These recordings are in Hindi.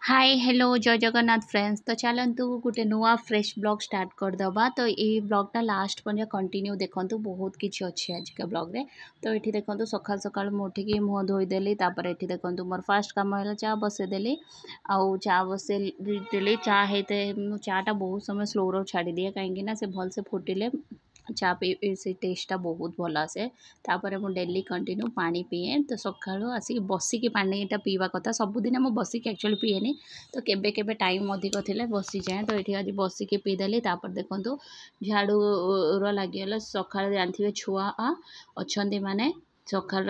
हाय हेलो जय जगन्नाथ फ्रेंड्स। तो चलतु गोटे नुआ फ्रेश ब्लॉग स्टार्ट करदबा। तो ये ब्लॉगटा लास्ट पर्यटन कंटिन्यू देखु, बहुत किसी अच्छे आज का ब्लॉग रे। तो ये देखो सकाल सकाल मुठिकी मुँह धोईदेली, ये देखो मोर फास्ट कम है चा बसईदेली। आउ चा बसईदेली चा होते चाटा बहुत समय स्लोर छाड़ी दिए कहीं से भल से फुटिले चा पी से टेस्टा बहुत भल आसे। तापर मु डेली कंटिन्यू पानी पीए। तो सका आसिक बसिक पानीटा पीवा कथा, सबुदिन मुझे बसिक एक्चुअली पीएनि। तो केबे केबे टाइम अधिक थिले बसी जाए। तो ये आज बसिक पीदेली। तापर देखो झाड़ू लगिगला। सका जानते छुआ अच्छा माने सकाल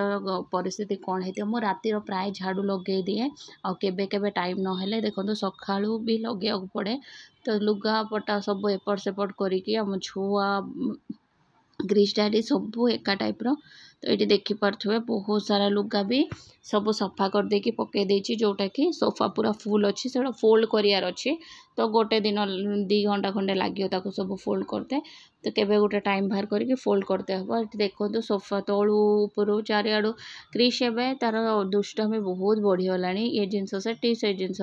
परिस्थिति कौन है मु रातिर प्राय झाड़ू लगे दिए। आउ केबे केबे टाइम नहेले देखो सका भी लगे पड़े। तो लुगा पटा सब एपट सेपट करिकी आम छुआ ग्रीस डायरी सब एका टाइप रो। तो ये देखिपे बहुत सारा लुगा भी सब सफा कर देकी पकई देछि, जोटा कि सोफा पूरा फुल अच्छी से फोल्ड करार अच्छी। तो गोटे दिन 2 घंटा खंडे लगे सब फोल्ड करते। तो केबे गोटे टाइम बाहर करके फोल्ड करते हम। ये देखो सोफा तलू उपरू चारिआडू क्रिश एवं तार दुष्टामी बहुत बढ़ीगला। ये जिनस से जिनस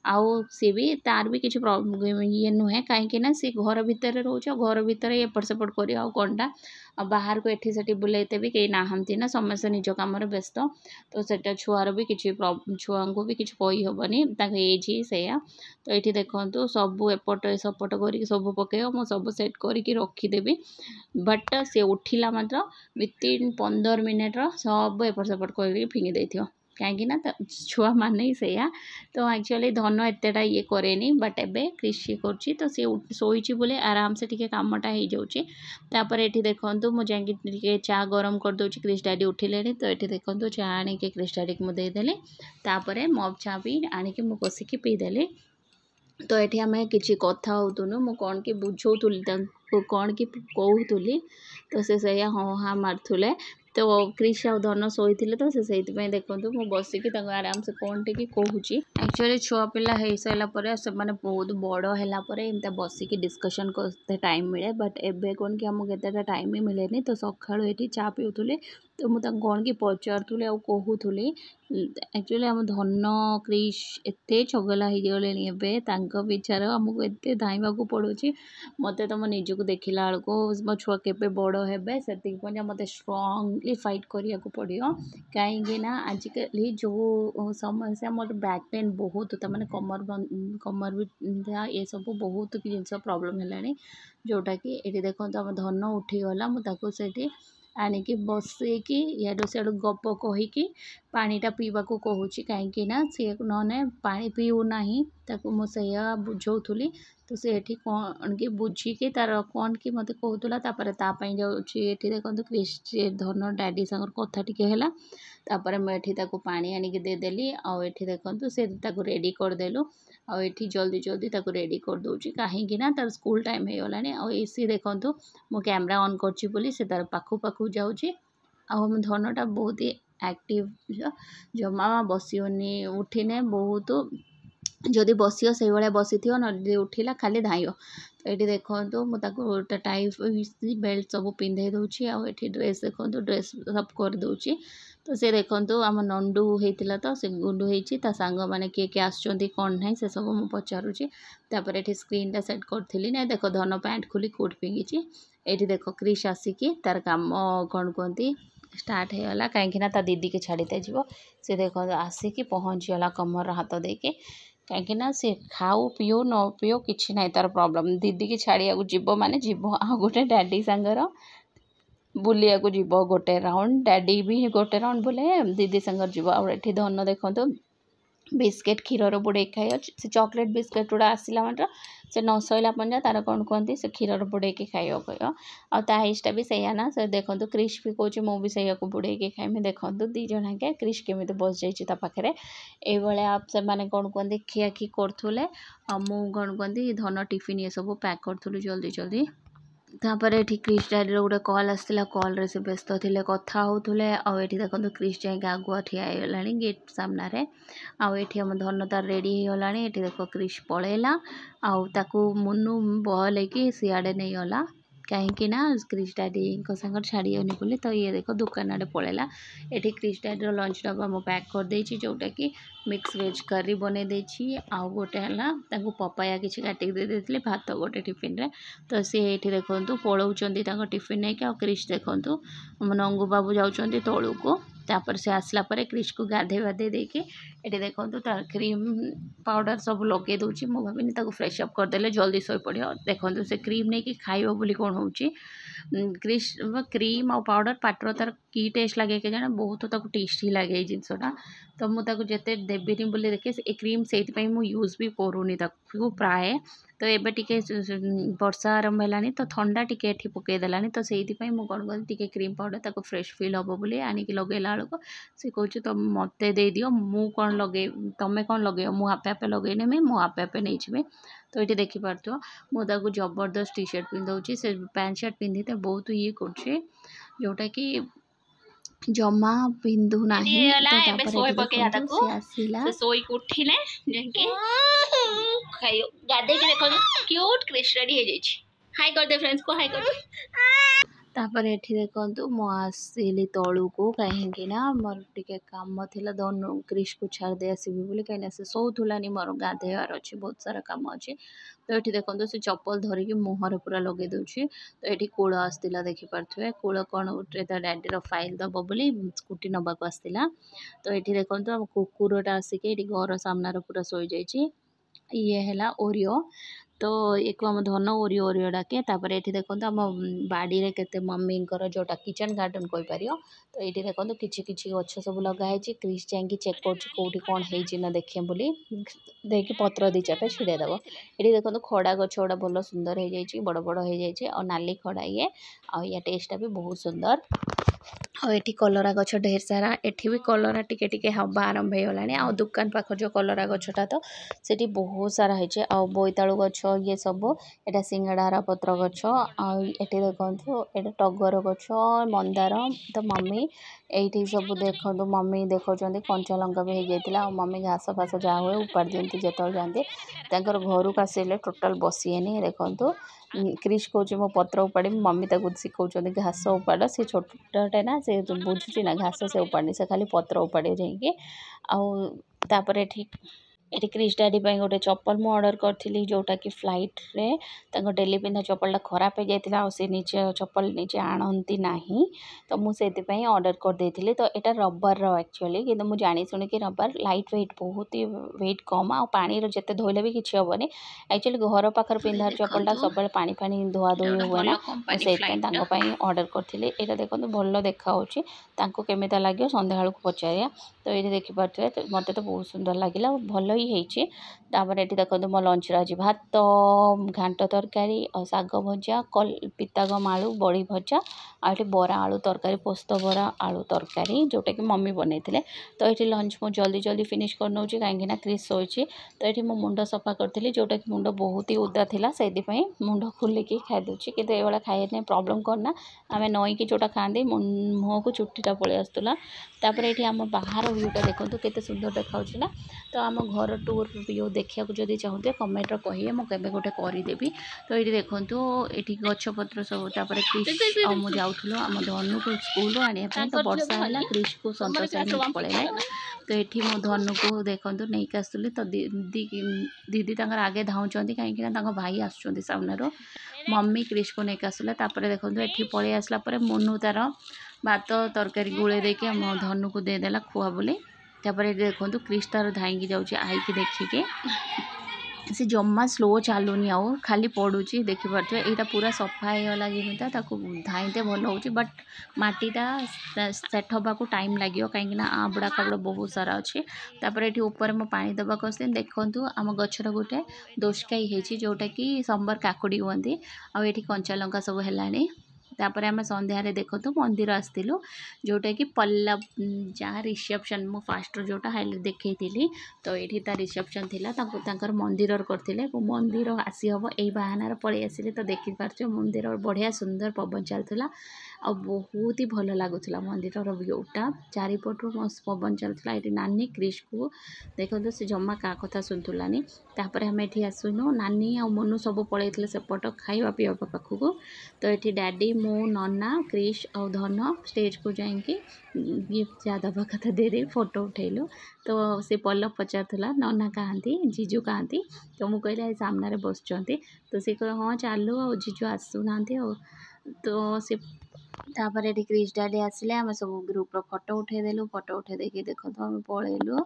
आउ सी भी तार भी किसी प्रॉब्लम ये नुहे कहीं सी घर भितर रोच, घर भितर एपट सेपट कर कौनटा बाहर को एठी सेठी बुलाइते भी कहीं नहांती ना, समस्त निज कम व्यस्त। तो सेटा छुआर भी किसी छुआ को भी किसी कही हेनी एज ही से। तो ये देखो सब एपट सपट कर सब पकड़ मुझे सब सेट करके रखीदेवी। बट से उठिला मात्र विथिन 15 मिनिट सब एपट सेपट कर फिंगी देथियो कहीं छुआ माने से। तो एक्चुअली धन एतेटा ये करे बट एबे कृषि कर तो सी शोची बोले आराम से टिके कामटा हो जाऊँगी। तापर ये देखो मुझे चा गरम कर दूँ, क्रिश डैडी उठिले। तो ये देखो चा आनिक क्रिश डैडी को मुदेदेली। तापर मग चा भी आनिक मु बसिक पीदेली। तो ये आम कि कथा होतुनु मु कौन कि बुझौली कौन कि कहूली। तो से हाँ हाँ मारुले। तो क्रिश आ धन शोते। तो से देखो मु बसिक आराम से कौन टे कहूँ। एक्चुअली छुआ पिला हो सारापर से बहुत बड़ है एमती बसिक डिस्कसन करते टाइम मिले। बट एबे कौन कि आमको केतेटा टाइम ही मिले। तो सकाळु ये चा पीऊली। तो मुझे कौन कि पचारूली आ कहूली। एक्चुअली आम धन क्रिश एत चगला हो गले पिछार आमको एत धाइबा पड़ू। मत तो मो निजक देखला बेलू मो छुआ के बड़ हे से मत स्ट्रंगली फाइट करा पड़ो। कहीं आजिकल जो समस्या मोर बैक पेन बहुत था माने कमर बिंधा ये सब बहुत जिनस प्रॉब्लम है। जोटा कि ये देखो आम धन उठीगला मुझे आनिकी बसैकी याडू सियाडू गप कहीकि पानीटा पीवा को कहूँ कहीं सी न पा पीऊना मुझे बुझौली। तो सी कौन कि बुझिकी तार कौन कि मत कहूला। जाऊँगी ये देखो क्रिश धन डैडी सांगर कथा टिके है। तापर मुझे पानी आनिक देदेली। आउ ये देखो से रेडी करदेलु। आउ जल्दी जल्दी रेडी कर दूची कहीं तार स्कूल टाइम हो गला। आसी देखो मो कैमरा ऑन करी से तार पाखु पाखु जाऊँगी। आम धनटा बहुत ही एक्टिव जमा बसनी उठिने बहुत जदि बस से भाया बसी थो न उठिला खाली धाइब। तो ये देखो मुझे टाइप बेल्ट सब पिंधे दूसरी। आठ ड्रेस देखो ड्रेस सब कर दूची। तो से देखो आम नंडू होता तो से गुंडू होता सांग मैंने किए किए आसुँच कौन ना से सब मुझे पचारूँ। तापर ये स्क्रीनटा सेट करी ना देख धन पैंट खोली कोट पिंगी। ये देख क्रिश आसिकी तार कम कौन कहती स्टार्ट होगा कहीं दीदी के छाड़ीते जीव। से देख आसिकी पहुँचीगला कमर हाथ देके कहीं सी खाऊ पीओ न पीओ कि ना तार प्रॉब्लम दीदी की छाड़िया जीव माने जीव आ गोटे डैडी सांगर बुलिया को जीव गोटे राउंड डैडी भी गोटे राउंड बुले दीदी सांगर जीव। आठ धन देखो बिस्केट क्षीर बुड़े खाई से चॉकलेट बिस्केट गुड़ा आसला मात्र से न सैला पंजा तार कौन कहती से क्षीर बुड़े खाइयो कह आईटा भी सैया ना। से देखो क्रिश भी कौच मुझे से बुड़े खाइमी। देखो दी जन के क्रिश केमी बस जाइए पाखे ये आप से कौन कहते खियाखी करुले। मुझे कौन कहती धन टिफिन ये सब पैक करूँ जल्दी जल्दी। तापर ये क्रिश डैडी गोटे कल आसाला कल से व्यस्त थे कथा होते। आठ देखो क्रिश जाए आगुआ ठिया होगा गेट सामने। आठ आम धन तार रेडी होगा। ये देख क्रिश पलैला आउ मुनु बहल कि सियाड़े नहीं गला कहीं ना क्रिश डैडी सागर छाड़ियोनी बोली तो ये देख दुकान आड़े पड़ेगा ये क्रिश डैडी लंच डब्बा मु पैक कर देछि जोटा कि मिक्स वेज करी बने देछि आउ गोटे है पपाया किसी काटिक दे देते भात गोटे टिफिन रे तो सी ये देखो पलाउंट टिफिन नहीं कि क्रिश देखु नंगू बाबू जाऊँच तलू को तापर से आसला परे क्रिश को गाधे बाधे देके ये देखो तार क्रीम पाउडर सब लगे दूची मु भाविनी फ्रेश अप करदे जल्दी शो पड़ो देखो से क्रीम नहीं कि खाइब बोली कौन हो क्रिश क्रीम और पाउडर पाटर तार की टेस्ट लगे के जाने बहुत तक टेस्टी लगे जिनसटा तो मुझे जिते देवी बोली देखे क्रीम से मुझे यूज भी करूनी प्राय तो ये टी वर्षा आरंभ है तो थंडा टी पकईदेलानी तो से मुझे कौन कर क्रीम पाउडर फ्रेश फिल हम बोली आनिक लगेला बेलू सी कहे तो मत दे दियो मु कौन लगे तुम्हें कौन लगे मुझे आपे आपे लगे नेमी मुझे आपे आपे नहीं जी तो ये देखिपार मुझे जबरदस्त टी शर्ट पिंधाऊँ से पैंट शर्ट पिंधि तो बहुत ये कर जोटा कि जमा पिंधु ना उठिले गाधे देखो क्यूट क्रिश रेडी हो जाइए हाई कर दे फ्रेंड्स को हाई कर दे तापर एठी देखंतु मो आसिली तळू को कहीं मोर टिके काम थिला दोनों क्रिश को छाड़ दे आसबी बोली कहीं से शोथुलानी मोर गाधेवार अच्छे बहुत सारा काम अच्छे तो ये देखो से चप्पल धरिकी मुहर पूरा लगे दूसरी तो ये कूल आसला देखिपे कूल कौन गोटे डैडी फाइल दब बोली स्कूटी नवाक आसला तो ये देखो कुकुरटा आसिक घर सामने पूरा शो जाइए ये है ओरियो तो एक आम धन ओरियो ओरियो डाके तापर ये देखो आम बाड़ी रे केते मम्मी जोटा किचन गार्डन कहीपर तो ये देखो किछि किछि गछ सब लगाई क्रिश जाकि चेक कौटी कौन है देखे बोली देखिए पत्र दी चार्टा छिड़ेदेव ये देखो खड़ा गछ गुड़ा भल सुंदर हो जाए बड़ बड़ हो जाए और नाली खड़ा ये आ टेस्टा भी बहुत सुंदर और ये कलरा गछ ढेर सारा एठी भी कलरा टिके टिके हवा आरंभ होगलानी आ दुकान पाख जो कलरा गछटा तो सेठी बहुत सारा है आ बोईतालु गछ ये सब एटा सिंगड़ारा पत्र गछ आठी देखो ये टगर गछ मंदार तो मम्मी ये सब देखो मम्मी देखो कंचा लंका भी हो जाता मम्मी घास फास जहाँ हुए उपाड़ दिखती जो जाते घर को आसिले टोटाल बसीएनि देखो क्रिश कौच मो पत्र उपाड़ी मम्मी शिखा घास उपाड़ से छोटे ना से बुझुची ना घास से उपाड़ी से खाली पत्र उपाड़े जाइए आउे ये क्रिश डैडी गोटे चप्पल मु ऑर्डर करी जोटा कि फ्लाइट रे डेली पिंधा चप्पलटा खराब हो जाता सी नीचे चप्पल नीचे आणती ना तो मुझे ऑर्डर कर देती तो यहाँ रबर एक्चुअली कि मुझे जानी शुणिक रबर लाइट वेट बहुत ही वेट कम आ पानी जिते धोले भी किसी हेनी एक्चुअली घर पाखर पिंधा चप्पलटा सब पानी फानी धुआ धुई हुए ना से ऑर्डर करी यहाँ देखो भल देखा केमी लगे सन्ध्या को पचारिया तो ये देखिपे मत तो बहुत सुंदर लगे भल ही तापर ये देखो मो लंच आज भात घांट तरकारी और शाग भजा पितागम आलू बड़ी भजा आठ बरा आलू तरकारी पोस्त बरा आलू तरकारी जोटा कि मम्मी बनई तो ये लंच मु जल्दी जल्दी फिनिश कर नौ कहीं क्रिश शोची तो ये मो मुंड सफा करी जोटा कि मुंड बहुत ही उदा था से मुंड खोलिकी खाईदे कि ये खाई प्रॉब्लम करना आम नईकी जोटा खाती मुह को चुट्टीटा पलि आसूला तापर ये आम बाहर व्यूटा देखो केते सुंदर देखा ना तो आम घर टूर व्यू देखा जब चाहते कमेंट कहे मुझे गोटे करदेवी तो ये देखो ये गछपत्र सब क्रिश मुझे जाऊँ आम धनु को स्कूल आने तो वर्षा है क्रिश को सतोष पलैले तो ये मो धनु को देखो नहीं आसुली तो दीदी आगे धाऊँच कहीं भाई आसुँच सामने मम्मी क्रिश को नहीं आसला देखो ये पलि आसला मुनु तार भात तरकारी गोले देके आम धनु को देदेला खुआ बोली तापर देखो क्रिश तार धाई जाऊँगी आई की देखिके से जम्मा स्लो चलुनी आउ खाली पड़ुची देखिपे यहाँ पूरा सफा होगा जमीता धाईते भल हो बट मटीटा सेट हवा को टाइम लगे कहीं आबड़ा काबड़ बहुत सारा अच्छे तापर ये ऊपर मो पानी देवाक देखु आम गचर गोटे दोषकाई है जोटा कि संबर काकुड़ी कहते आठ कंचा लंका सब है तापर आम संध्यारे देखो मंदिर आसलु जोटा कि पल्ला जहाँ रिसेप्शन मो फास्ट जोटा हाईलाइट देखी तो ये रिसेप्शन थी मंदिर करते मंदिर आसी हम यही बाहानार पलि आसिले तो देखिपार मंदिर बढ़िया सुंदर पवन चलता आ बहुत ही भल लगुला मंदिर व्यूटा चारिपटू मस्त पवन चलता ये नानी क्रिश को देखो से जमा क्या कथा शुणुलानी तापर आम ये आसुनु नानी आ मनु सब पलैते सेपट खाଇବା पीवा पाखक तो ये डैडी मो नना क्रिश आ धन स्टेज को जाइए गिफ्ट जहाँ दबा कथा दे फोटो उठेलु तो से पल्लव पचारूला नना कहाँती जीजू कहाँती तो मुझे कहले सामने बस तो सी कह हाँ चालू आ जीजू आसुना तो सी तापर ये क्रिश डैडी आसिले आम सब ग्रुप फोटो उठेदेलु फोटो उठे देखिए देखो तो आम पलैलु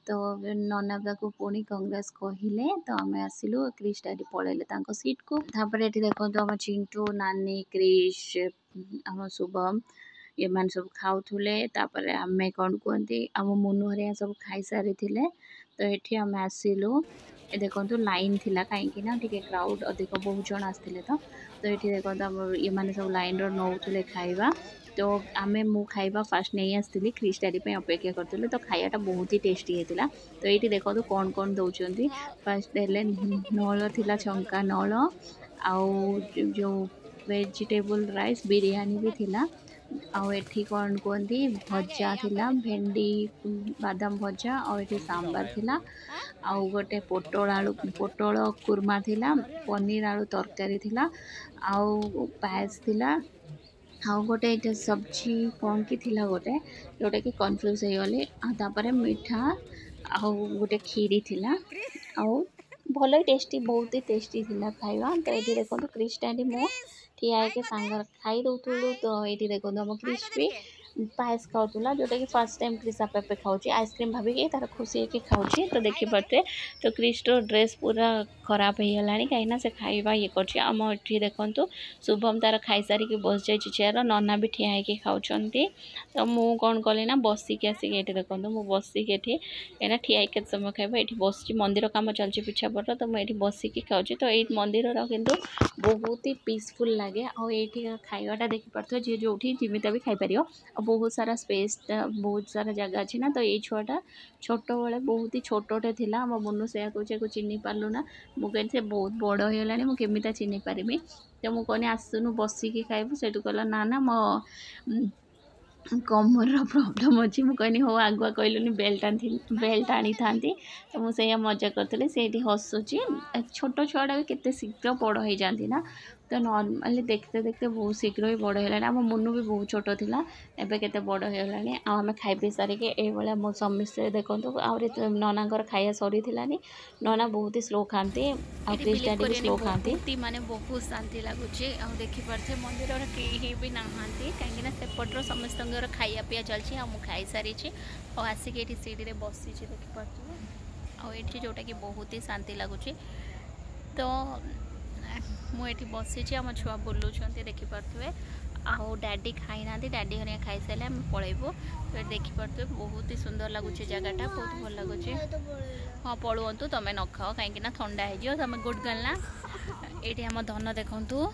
तो नना को पुणी कंग्रेस कहले तो आम आसिलु क्रिश डैडी पलैले सीट को तापर ये देखो तो आम चिंटू नानी क्रिश आम शुभम ये मान सब खाऊले तापर आम कौन कहते आम मुनु हरिया सब खाई सारी तो ये आम आसिलु ये देखो लाइन थिला कहीं ना टी क्राउड अधिक बहुत जन आसते तो ये देखो ये मैंने सब लाइन नौले खाଇବା तो आम मु खाଇବା फास्ट नहीं आसती क्रिश डैडी अपेक्षा करूँ तो खायाटा बहुत ही टेस्टी होता तो ये देखो तो कौन कौन दौरान फास्ट देले नल थिला छंका नल आउ जो वेजिटेबल राइस बिरयानी भी थिला आउ एठी कौन कहती भजा थिला भेंडी बादाम भजा और ये सांबार थिला आउ गोटे पोटल आलू पोटल कुर्मा थिला पनीर आलू तरकारी थिला आउ पायस थिला आउ गोटे ये सब्जी कौन की थिला गोटे जोटा कि कन्फ्यूज हो गले तापर मीठा आउ गोटे खीरी थिला आउ भल टेस्टी बहुत ही टेस्टी थिला खाଇବା तो ये देखो क्रिश डैडी मो ठिया के सांगर खाई दौलु तो ये देखो आम क्रिश भी पायस खाऊला जोटा कि फर्स्ट टाइम क्रिश आपे खाऊँ आइसक्रीम भाविक तार खुशी होकर खाऊँ तो देखिपे तो क्रिश ड्रेस पूरा खराब हो गला कहीं से खाଇବା ये करम ये देखु शुभम तार खाई सारिक बस जाइए चेयर नना भी ठिया होकर खाऊँ तो मुझे कौन कली ना बसिक आसिक ये देखो मुझे बसिक कहीं ठिया के समय खाइबा ये बस मंदिर कम चलती पिछापट तो मुझे बसिक खाऊँ तो ये मंदिर किंतु बहुत ही पीसफुल लगे आईटी खाइबाटा देखिपे जी जो जमीता भी खाईपर बहुत सारा स्पेस बहुत सारा जगह अच्छी ना तो ये छुआटा छोट बड़े बहुत ही छोटे थी आम मनु से चिन्ह पार्लु ना मुझे से बहुत बड़ हो गला मुझे चिन्ह पारि तो मुझे कहनी आसुनु बसिकी खाइबु से कहला ना ना मो कमर प्रॉब्लम अच्छी मुझे कहनी हो आगुआ कहलुनि बेल्ट आनी था तो मुझे मजा करी से हसुची छोट छुआटा भी केते शीघ्र बड़ हो जाती ना तो नॉर्मली देखते देखते बहुत शीघ्र ही बड़ होगा आम मुनु भी बहुत छोट थिला एबे केते बड़ होगा आम खाई पी सारिक ये मो समस्ते देखो आहरी ननांकर खाया सरी थिलानी नना बहुत ही स्लो खाती आ क्रिश डैडी भी स्लो खाती माने बहुत शांति लगुच देखिपे मंदिर कहीं भी नहांती कहीं सेपटर समस्त खाया पीया चलती खाई सारी आसिक ये सीढ़ी बसी देखिपे जोटा कि बहुत ही शांति लगुच तो मुझे बसी आम छुआ बुलूँ देखिपे आउ डैडी खाई ना डैडी हरिया खाई सारे आम पलैबू तो देखिपे बहुत ही सुंदर लगुच जगटा बहुत भल लगुच हाँ पलुंतु तुम न खाओ कहीं ठंडा हो तुम गुड गर्ल ना ये आम धन देखु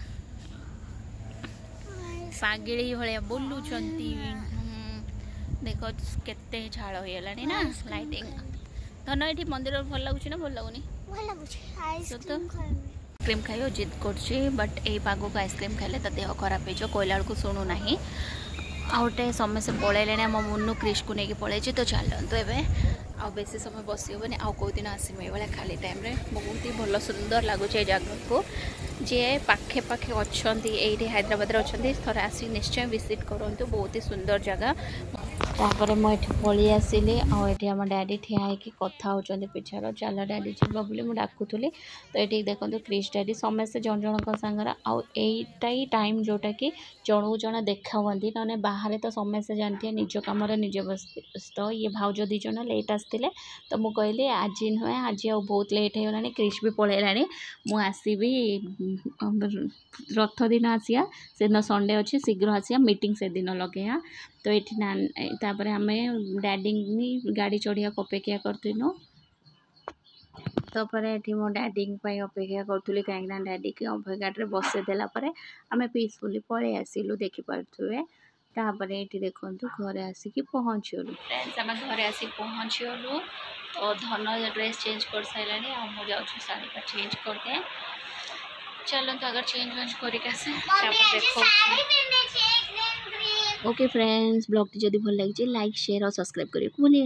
सागिड़ी भाया बुलूँ देख केते झाड़ हो गला ना लाइटिंग धन ये मंदिर भल लगुच ना भल लगुनि आइसक्रीम खाई जिद कर बट यही पाग को आइसक्रीम खाइले तो देह खराब हो कोईला को शुणु ना आउटे समस्ते पलैले आम मुनु क्रिश को लेकिन पलैची तो चलतु एवं आ बेसी समय बसी हेनी आउ कौ दिन आसमी ये खाली टाइम बहुत ही भल सुंदर लगुच जगह को जे पाखे पाखे अच्छा ये हैदराबाद अच्छा थोड़े आसी निश्चय विजिट करूँ बहुत ही सुंदर जगह तापर मुझे पलि आसिली आम डैडी ठिया होकर कथा होती पिछार चल डैडी जीवा बोली मुझे डाकुली तो ये देखो क्रिश डैडी समस्ते जन जन सांगर आईटा ही टाइम जोटा कि जन जन देखा हुआ ना बाहर तो समस्ते जानते निज कम निज व्यस्त ये भाउज दीज लेट आसते तो मुझे कहली आज नुहे आज बहुत लेट हो गला क्रिश भी पलैला मुसबी रथ दिन आसिया से दिन संडे अच्छे शीघ्र आसिया मीटिंग से दिन लगे तो ये आम डैडी गाड़ी चढ़िया अपेक्षा करूँ तापर ये मो डैडी अपेक्षा करूँ कहीं डैडी की अभय गाड़ी में बसई देलापर आम पीसफुली पलि आसिलु देखिपे तापर ये देखु घरे आसिक पहुँचलु फ्रेंड्स आम घरे आसिक पहुँचलु तो धन ड्रेस चेंज कर सारे मुझे शाढ़ी का चेंज करदे चलते अगर चेंज वेंज करके आसे देखो। ओके फ्रेंड्स, ब्लॉग जदि भल लगी लाइक शेयर और सब्सक्राइब करिए भूलिए।